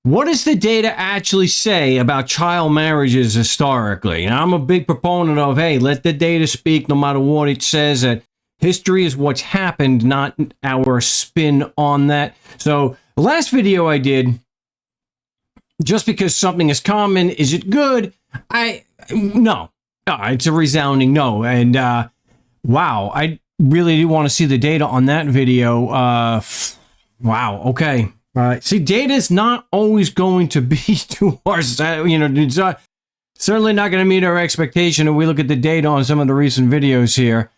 what does the data actually say about child marriages historically? And I'm a big proponent of, hey, let the data speak no matter what it says. That history is what's happened, not our spin on that. So the last video I did, just because something is common, is it good? No, it's a resounding no. And wow, I really do want to see the data on that video. Wow, okay. See, data is not always going to be to our side. You know, it's certainly not going to meet our expectation if we look at the data on some of the recent videos here.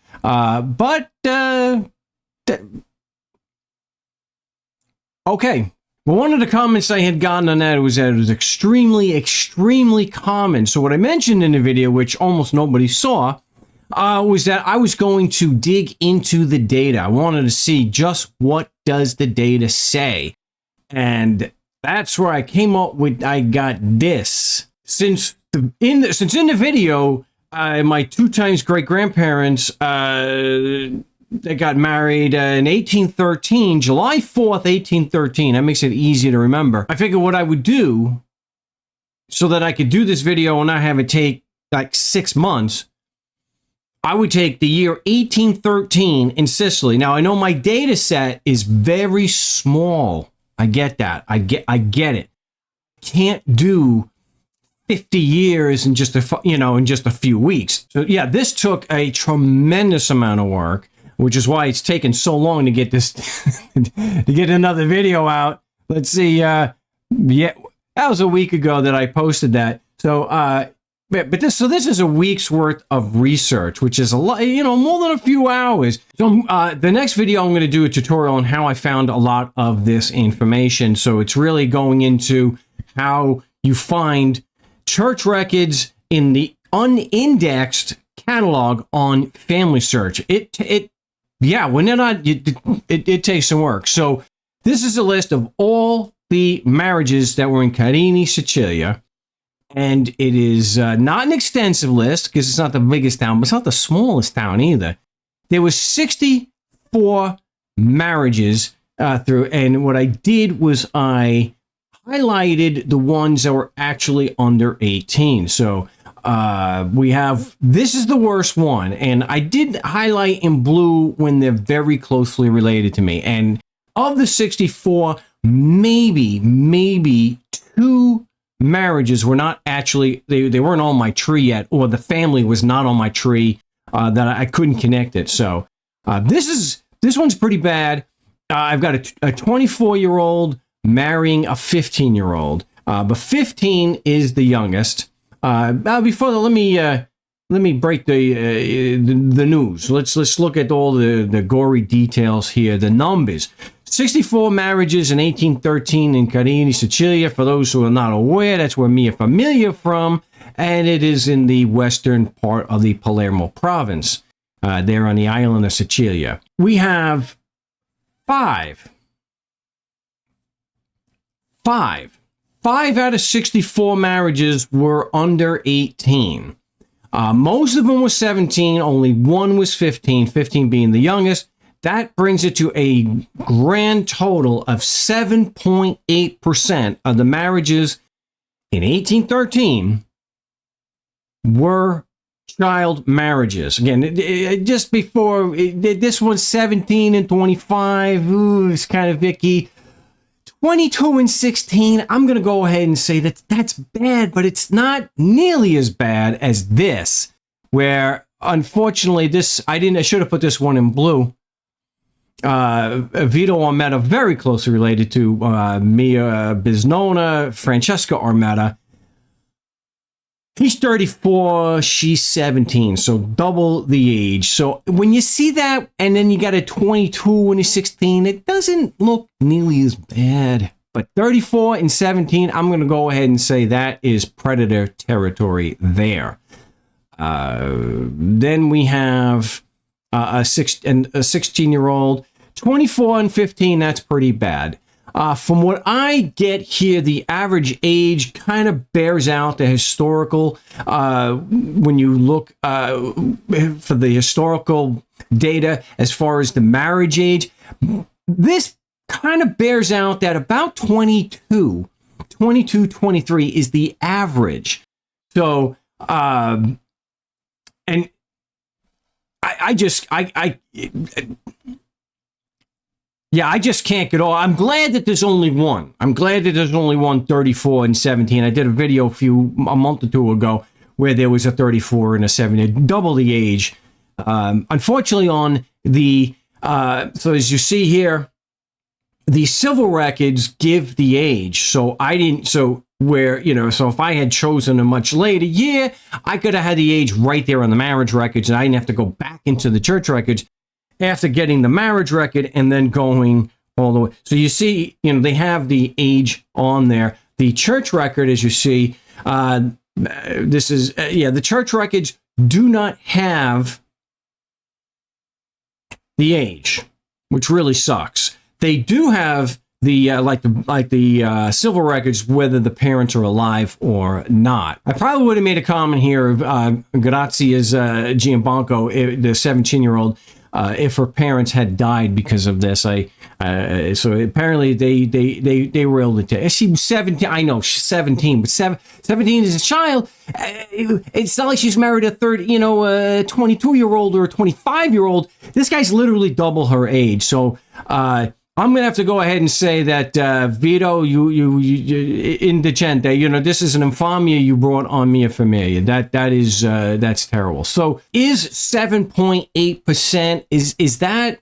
Okay. Well, one of the comments I had gotten on that was that it was extremely, extremely common. So what I mentioned in the video, which almost nobody saw, was that I was going to dig into the data. I wanted to see just what does the data say. And that's where I came up with, I got this. Since in the video, my 2 times great-grandparents, they got married in 1813, July 4th, 1813. That makes it easy to remember. I figured what I would do so that I could do this video and not have it take like 6 months, I would take the year 1813 in Siicly. Now, I know my data set is very small. I get that. I get it. Can't do 50 years in just a few weeks. So yeah, this took a tremendous amount of work, which is why it's taken so long to get this to get another video out. Let's see. Yeah, that was a week ago that I posted that. So but this is a week's worth of research, which is a lot, more than a few hours. So the next video, I'm going to do a tutorial on how I found a lot of this information. So it's really going into how you find church records in the unindexed catalog on Family Search. When they're not, it takes some work. So this is a list of all the marriages that were in Carini, Siicly. And it is not an extensive list because it's not the biggest town, but it's not the smallest town either. There was 64 marriages through, and what I did was I highlighted the ones that were actually under 18. So we have, this is the worst one, and I did highlight in blue when they're very closely related to me. And of the 64, maybe 2 marriages were not actually, they weren't on my tree yet, or the family was not on my tree, that I couldn't connect it. So this one's pretty bad. I've got a 24-year-old marrying a 15-year-old, but 15 is the youngest. Before that, let me break the news. Let's look at all the gory details here. The numbers. 64 marriages in 1813 in Carini, Siicly. For those who are not aware, that's where Mia Familia from, and it is in the western part of the Palermo province, there on the island of Siicly. We have 5 out of 64 marriages were under 18. Most of them were 17, only 1 was 15, 15 being the youngest. That brings it to a grand total of 7.8% of the marriages in 1813 were child marriages. Again, just before, this one's 17 and 25. Ooh, it's kind of icky. 22 and 16, I'm going to go ahead and say that that's bad, but it's not nearly as bad as this, where unfortunately I should have put this one in blue. Vito Armetta, very closely related to Mia Biznona, Francesca Armetta. He's 34, she's 17, so double the age. So when you see that, and then you got a 22 and a 16, it doesn't look nearly as bad. But 34 and 17, I'm going to go ahead and say that is predator territory there. Then we have a 16-year-old. 24 and 15, that's pretty bad. From what I get here, the average age kind of bears out the historical. When you look for the historical data as far as the marriage age, this kind of bears out that about 22 22, 23 is the average. So, and I just can't get all. I'm glad that there's only one. I'm glad that there's only one 34 and 17. I did a video a month or two ago where there was a 34 and a 17, double the age. Unfortunately, on the so as you see here, the civil records give the age. So I didn't. So where so if I had chosen a much later year, I could have had the age right there on the marriage records, and I didn't have to go back into the church records after getting the marriage record and then going all the way. So you see, they have the age on there. The church record, as you see, this is, the church records do not have the age, which really sucks. They do have the, like the civil records, whether the parents are alive or not. I probably would have made a comment here of Grazia's Giambanco, the 17-year-old, if her parents had died because of this. So apparently they were able to. She was 17. I know she's 17, but 17 is a child. It's not like she's married a 22-year-old or a 25-year-old. This guy's literally double her age. So I'm gonna have to go ahead and say that Vito, you indecente. This is an infamia you brought on mia famiglia. That's terrible. So is 7.8%? Is that?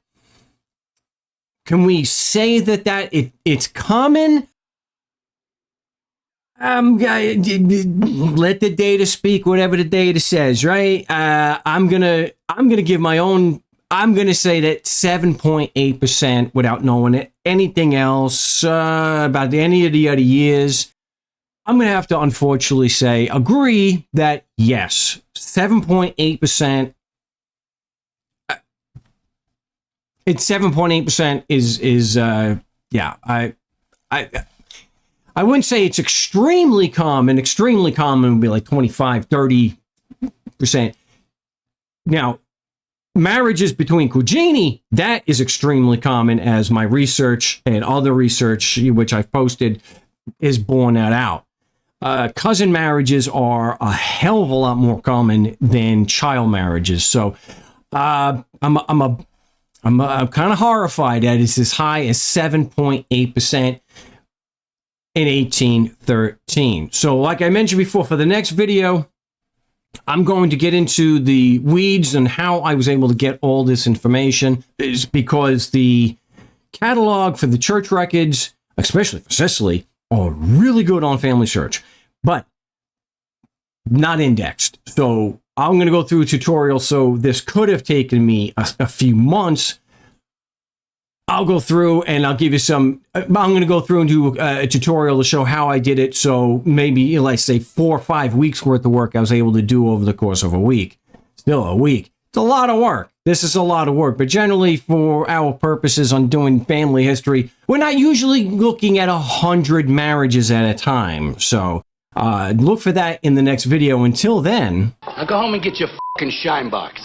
Can we say that it's common? Let the data speak. Whatever the data says, right? I'm gonna give my own. I'm going to say that 7.8% without knowing anything else about any of the other years. I'm going to have to unfortunately agree that yes, 7.8%. It's 7.8% is I wouldn't say it's extremely common. Extremely common would be like 25, 30%. Now, marriages between cugini, that is extremely common, as my research and other research, which I've posted, is borne that out. Cousin marriages are a hell of a lot more common than child marriages. So I'm kind of horrified that it's as high as 7.8% in 1813. So like I mentioned before, for the next video, I'm going to get into the weeds and how I was able to get all this information, is because the catalog for the church records, especially for Siicly, are really good on Family Search, but not indexed. So I'm going to go through a tutorial. So this could have taken me a few months. I'll go through and I'll give you some. I'm going to go through and do a tutorial to show how I did it. So maybe, let's say 4 or 5 weeks worth of work I was able to do over the course of a week. Still a week. It's a lot of work. This is a lot of work. But generally, for our purposes on doing family history, we're not usually looking at 100 marriages at a time. So look for that in the next video. Until then, now go home and get your fucking shine box.